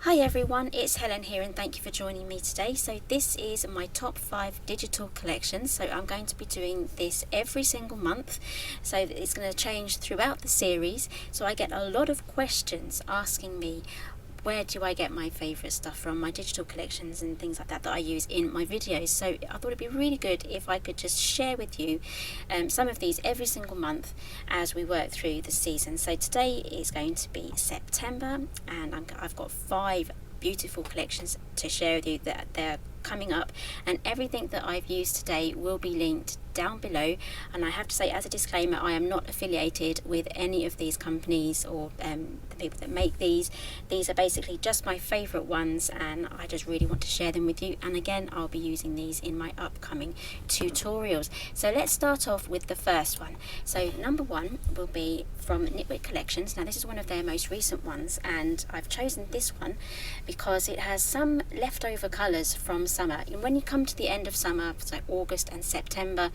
Hi everyone, it's Helen here and thank you for joining me today. So this is my top 5 digital collections. So I'm going to be doing this every single month. So it's going to change throughout the series. So I get a lot of questions asking me, where do I get my favourite stuff from, my digital collections and things like that I use in my videos. So I thought it'd be really good if I could just share with you some of these every single month as we work through the season. So today is going to be September and I've got 5 beautiful collections to share with you that they're coming up, and everything that I've used today will be linked down below. And I have to say, as a disclaimer, I am not affiliated with any of these companies or the people that make these. These are basically just my favorite ones and I just really want to share them with you, and again I'll be using these in my upcoming tutorials. So let's start off with the first one. So number 1 will be from Nitwit Collections. Now this is one of their most recent ones, and I've chosen this one because it has some leftover colours from summer. And when you come to the end of summer, so August and September,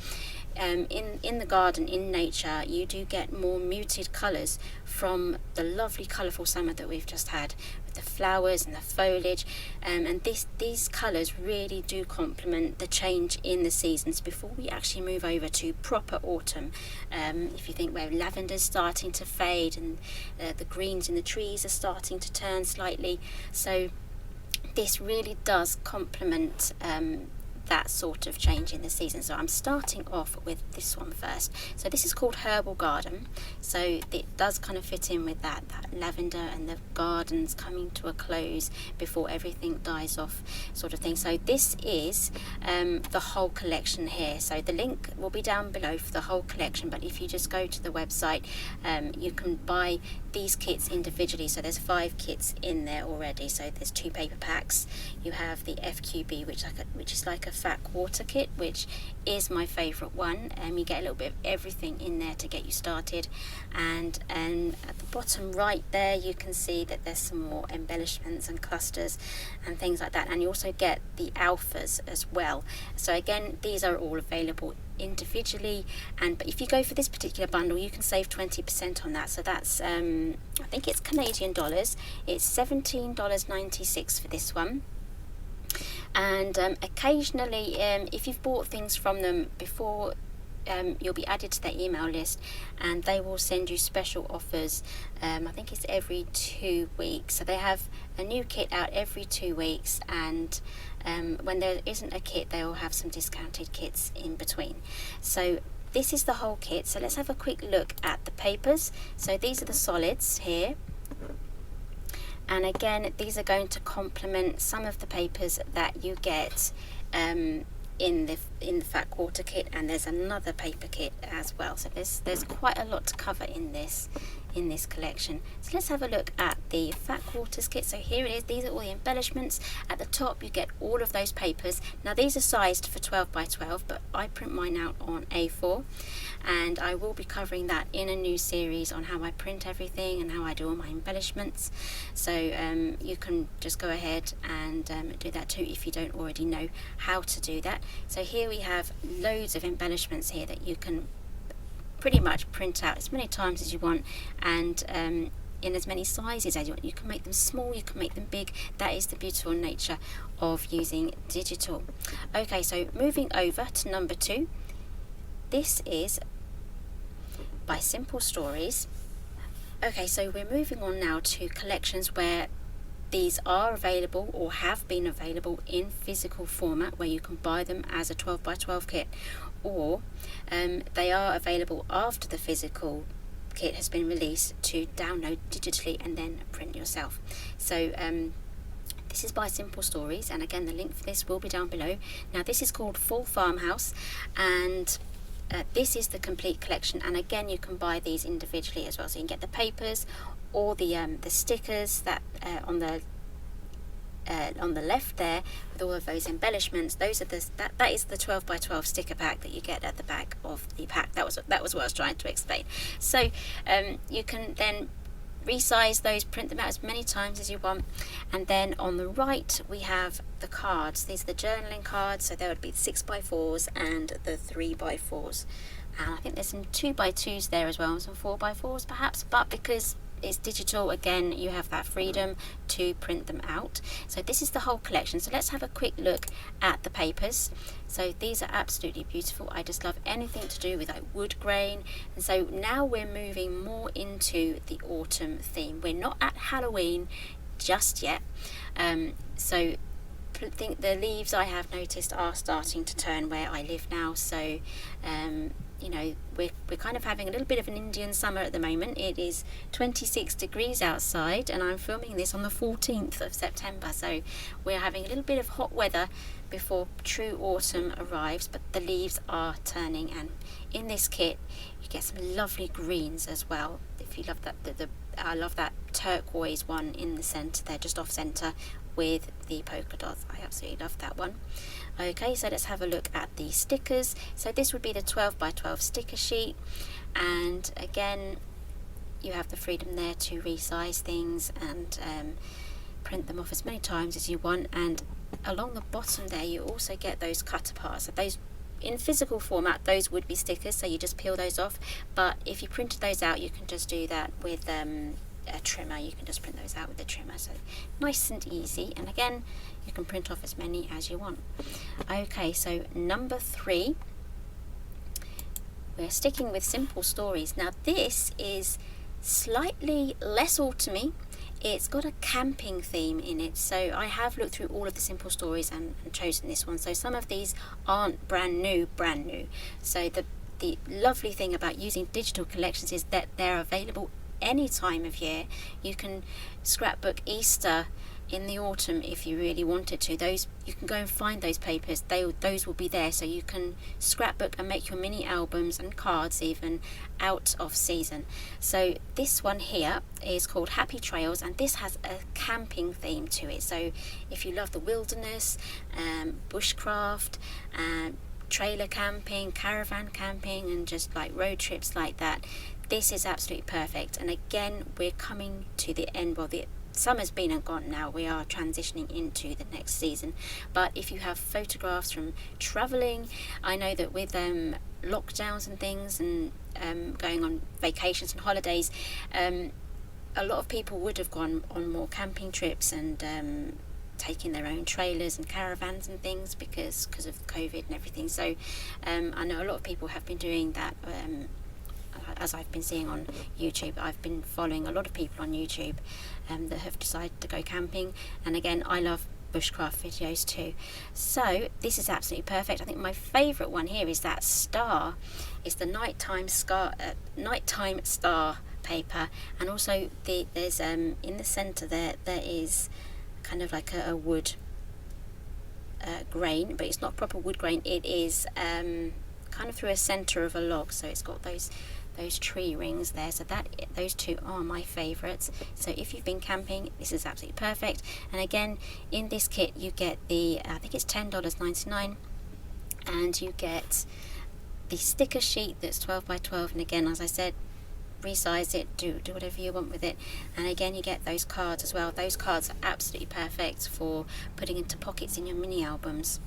in the garden, in nature, you do get more muted colours from the lovely colourful summer that we've just had with the flowers and the foliage, and these colours really do complement the change in the seasons before we actually move over to proper autumn. If you think where lavender's starting to fade and the greens in the trees are starting to turn slightly, so this really does complement that sort of change in the season. So I'm starting off with this one first. So this is called Herbal Garden, so it does kind of fit in with that lavender and the gardens coming to a close before everything dies off sort of thing. So this is the whole collection here, so the link will be down below for the whole collection, but if you just go to the website, you can buy these kits individually. So there's 5 kits in there already. So there's 2 paper packs. You have the FQB, which is like a fat quarter kit, which is my favorite one. You get a little bit of everything in there to get you started, and at the bottom right there you can see that there's some more embellishments and clusters and things like that, and you also get the alphas as well. So again, these are all available individually, but if you go for this particular bundle you can save 20% on that. So that's I think it's Canadian dollars. It's $17.96 for this one. And occasionally, if you've bought things from them before, you'll be added to their email list and they will send you special offers. I think it's every 2 weeks, so they have a new kit out every 2 weeks, and when there isn't a kit they will have some discounted kits in between. So this is the whole kit. So let's have a quick look at the papers. So these are the solids here, and again these are going to complement some of the papers that you get in the fat quarter kit, and there's another paper kit as well. So there's quite a lot to cover in this collection. So let's have a look at the fat quarters kit. So here it is. These are all the embellishments. At the top you get all of those papers. Now these are sized for 12 by 12, but I print mine out on A4, and I will be covering that in a new series on how I print everything and how I do all my embellishments. So you can just go ahead and do that too if you don't already know how to do that. So here we have loads of embellishments here that you can pretty much print out as many times as you want, and in as many sizes as you want. You can make them small, you can make them big. That is the beautiful nature of using digital. Okay, so moving over to number 2. This is by Simple Stories. Okay, so we're moving on now to collections where these are available or have been available in physical format, where you can buy them as a 12 by 12 kit, or they are available after the physical kit has been released to download digitally and then print yourself. So this is by Simple Stories, and again the link for this will be down below. Now this is called Full Farmhouse, and this is the complete collection, and again you can buy these individually as well. So you can get the papers or the stickers that on the left there with all of those embellishments. Those are that is the 12 by 12 sticker pack that you get at the back of the pack. That was what I was trying to explain. So you can then resize those, print them out as many times as you want. And then on the right we have the cards. These are the journaling cards, so there would be the 6x4s and the 3x4s, and I think there's some 2x2s there as well, and some 4x4s perhaps, but because it's digital, again you have that freedom to print them out. So this is the whole collection. So let's have a quick look at the papers. So these are absolutely beautiful. I just love anything to do with like wood grain. And so now we're moving more into the autumn theme. We're not at Halloween just yet. So I think the leaves, I have noticed, are starting to turn where I live now. So you know, we're kind of having a little bit of an Indian summer at the moment. It is 26 degrees outside, and I'm filming this on the 14th of September. So we're having a little bit of hot weather before true autumn arrives, but the leaves are turning. And in this kit you get some lovely greens as well. If you love that, I love that turquoise one in the centre there, just off centre, with the polka dots. I absolutely love that one. Okay, so let's have a look at the stickers. So this would be the 12 by 12 sticker sheet, and again you have the freedom there to resize things and print them off as many times as you want. And along the bottom there you also get those cut apart. So those in physical format, those would be stickers, so you just peel those off, but if you printed those out you can just do that with a trimmer. You can just print those out with a trimmer, so nice and easy. And again, you can print off as many as you want. Okay, so number 3, we're sticking with simple stories. Now this is slightly less autumny. It's got a camping theme in it, so I have looked through all of the simple stories and chosen this one. So some of these aren't brand new. So the lovely thing about using digital collections is that they're available any time of year. You can scrapbook Easter in the autumn if you really wanted to. Those, you can go and find those papers. Those will be there, so you can scrapbook and make your mini albums and cards even out of season. So this one here is called Happy Trails, and this has a camping theme to it. So if you love the wilderness, bushcraft, trailer camping, caravan camping, and just like road trips like that, this is absolutely perfect. And again, we're coming to the end. Well, the summer's been and gone now. We are transitioning into the next season. But if you have photographs from traveling, I know that with lockdowns and things, and going on vacations and holidays, a lot of people would have gone on more camping trips and taking their own trailers and caravans and things because of COVID and everything. So I know a lot of people have been doing that. As I've been seeing on YouTube, I've been following a lot of people on YouTube that have decided to go camping. And again, I love bushcraft videos too. So this is absolutely perfect. I think my favourite one here is that star. It's the nighttime star paper, and also there's in the centre there is kind of like a wood grain, but it's not proper wood grain. It is kind of through a centre of a log, so it's got those tree rings there. So those two are my favourites. So if you've been camping, this is absolutely perfect. And again, in this kit you get the I think it's $10.99, and you get the sticker sheet that's 12 by 12, and again, as I said, resize it, do whatever you want with it. And again, you get those cards as well. Those cards are absolutely perfect for putting into pockets in your mini albums.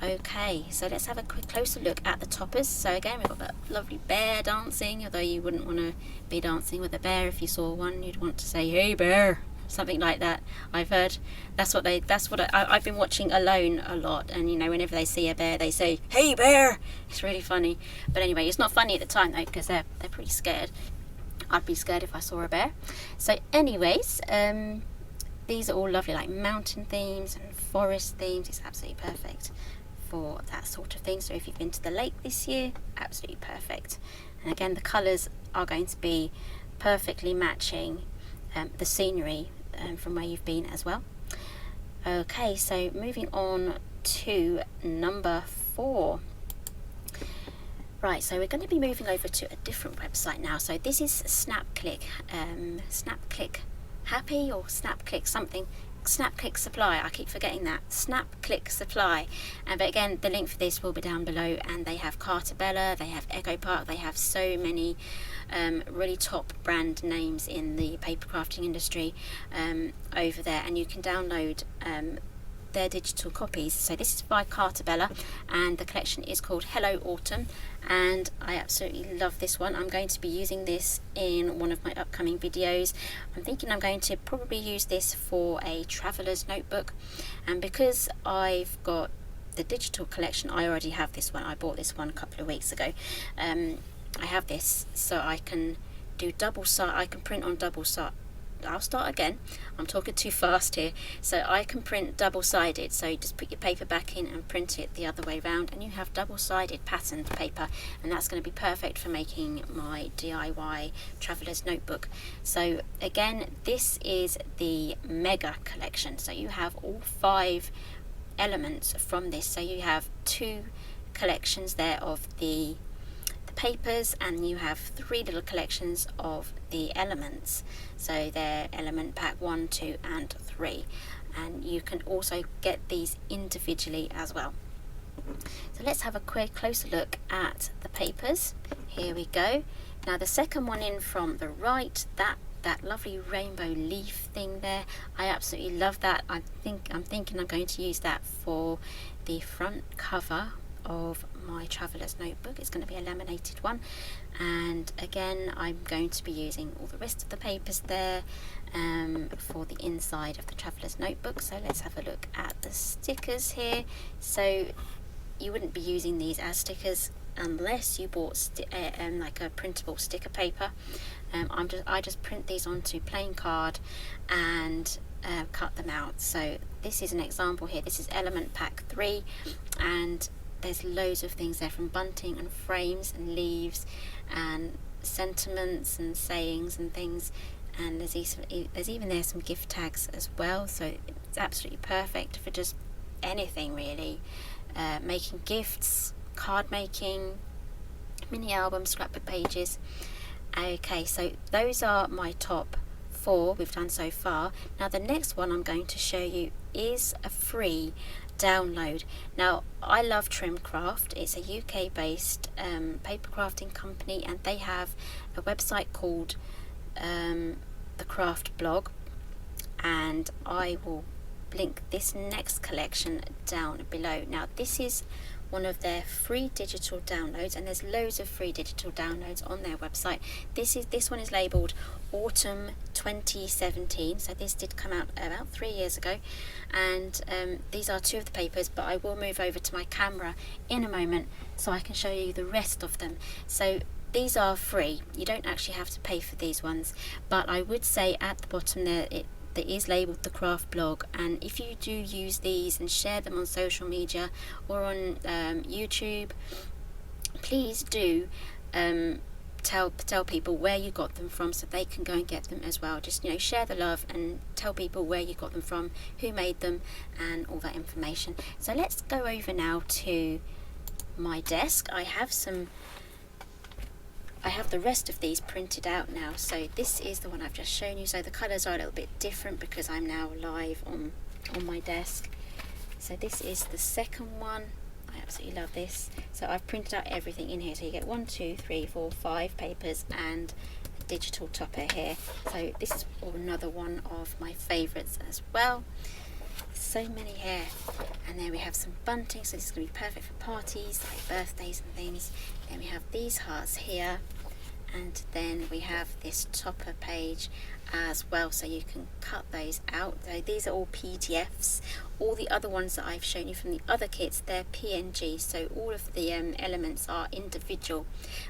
Okay, so let's have a quick closer look at the toppers. So again, we've got that lovely bear dancing, although you wouldn't want to be dancing with a bear. If you saw one, you'd want to say, "Hey bear," something like that. I've heard I've been watching Alone a lot, and you know, whenever they see a bear, they say, "Hey bear." It's really funny. But anyway, it's not funny at the time though, because they're pretty scared. I'd be scared if I saw a bear. So anyways, these are all lovely, like mountain themes and forest themes. It's absolutely perfect for that sort of thing. So if you've been to the lake this year, absolutely perfect. And again, the colours are going to be perfectly matching the scenery from where you've been as well. Okay, so moving on to number 4. Right, so we're going to be moving over to a different website now. So this is SnapClick, SnapClick Happy or SnapClick something. SnapClick Supply, I keep forgetting that. SnapClick Supply. But again, the link for this will be down below, and they have Cartabella, they have Echo Park, they have so many really top brand names in the paper crafting industry over there, and you can download their digital copies. So this is by Cartabella, and the collection is called Hello Autumn, and I absolutely love this one. I'm going to be using this in one of my upcoming videos. I'm thinking I'm going to probably use this for a traveller's notebook, and because I've got the digital collection, I already have this one. I bought this one a couple of weeks ago. I have this so I can do double side. I can print on double side. I'll start again. I'm talking too fast here. So I can print double-sided. So you just put your paper back in and print it the other way around, and you have double-sided patterned paper, and that's going to be perfect for making my DIY traveller's notebook. So again, this is the mega collection. So you have all 5 elements from this. So you have 2 collections there of the papers, and you have 3 little collections of the elements. So they're element pack 1, 2 and 3, and you can also get these individually as well. So let's have a quick closer look at the papers. Here we go. Now the second one in from the right, that lovely rainbow leaf thing there, I absolutely love that. I'm thinking I'm going to use that for the front cover of my traveller's notebook. It's going to be a laminated one, and again I'm going to be using all the rest of the papers there for the inside of the traveller's notebook. So let's have a look at the stickers here. So you wouldn't be using these as stickers unless you bought like a printable sticker paper. I just print these onto plain card and cut them out. So this is an example here. This is element pack 3, and there's loads of things there, from bunting and frames and leaves and sentiments and sayings and things, and there's even there some gift tags as well. So it's absolutely perfect for just anything really, making gifts, card making, mini albums, scrapbook pages. Okay, so those are my top 4 we've done so far. Now the next one I'm going to show you is a free download. Now I love Trimcraft. It's a UK based paper crafting company, and they have a website called the Craft Blog, and I will link this next collection down below. Now this is one of their free digital downloads, and there's loads of free digital downloads on their website. This one is labelled Autumn 2017, so this did come out about 3 years ago, and these are 2 of the papers, but I will move over to my camera in a moment so I can show you the rest of them. So these are free. You don't actually have to pay for these ones, but I would say at the bottom there that is labelled the Craft Blog, and if you do use these and share them on social media or on YouTube, please do tell people where you got them from so they can go and get them as well. Just share the love and tell people where you got them from, who made them, and all that information. So let's go over now to my desk. I have the rest of these printed out now. So this is the one I've just shown you. So the colours are a little bit different because I'm now live on my desk. So this is the second one. I absolutely love this. So I've printed out everything in here. So you get 1, 2, 3, 4, 5 papers and a digital topper here. So this is another one of my favourites as well. So many here, and then we have some bunting, so this is going to be perfect for parties like birthdays and things. Then we have these hearts here, and then we have this topper page as well, so you can cut those out. So these are all PDFs. All the other ones that I've shown you from the other kits, they're PNG, so all of the elements are individual,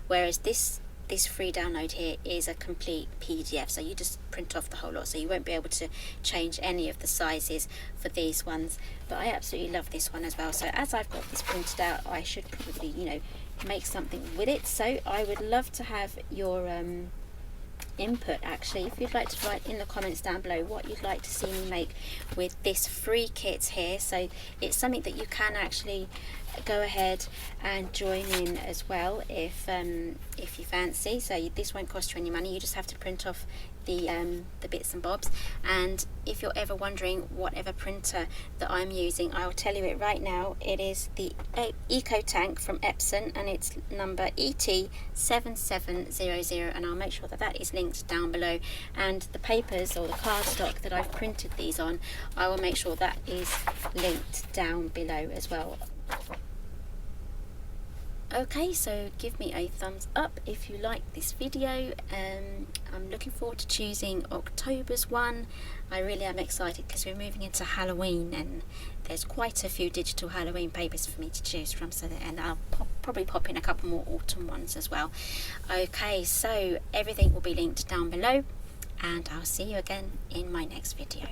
whereas this free download here is a complete PDF, so you just print off the whole lot, so you won't be able to change any of the sizes for these ones. But I absolutely love this one as well. So as I've got this printed out, I should probably make something with it. So I would love to have your input, actually, if you'd like to write in the comments down below what you'd like to see me make with this free kit here. So it's something that you can actually go ahead and join in as well if you fancy. So this won't cost you any money. You just have to print off the bits and bobs. And if you're ever wondering whatever printer that I'm using, I'll tell you it right now. It is the Eco Tank from Epson, and it's number ET7700, and I'll make sure that that is linked down below. And the papers or the cardstock that I've printed these on, I will make sure that is linked down below as well. Okay, so give me a thumbs up if you like this video. I'm looking forward to choosing October's one. I really am excited because we're moving into Halloween, and there's quite a few digital Halloween papers for me to choose from, and I'll probably pop in a couple more autumn ones as well. Okay, so everything will be linked down below, and I'll see you again in my next video.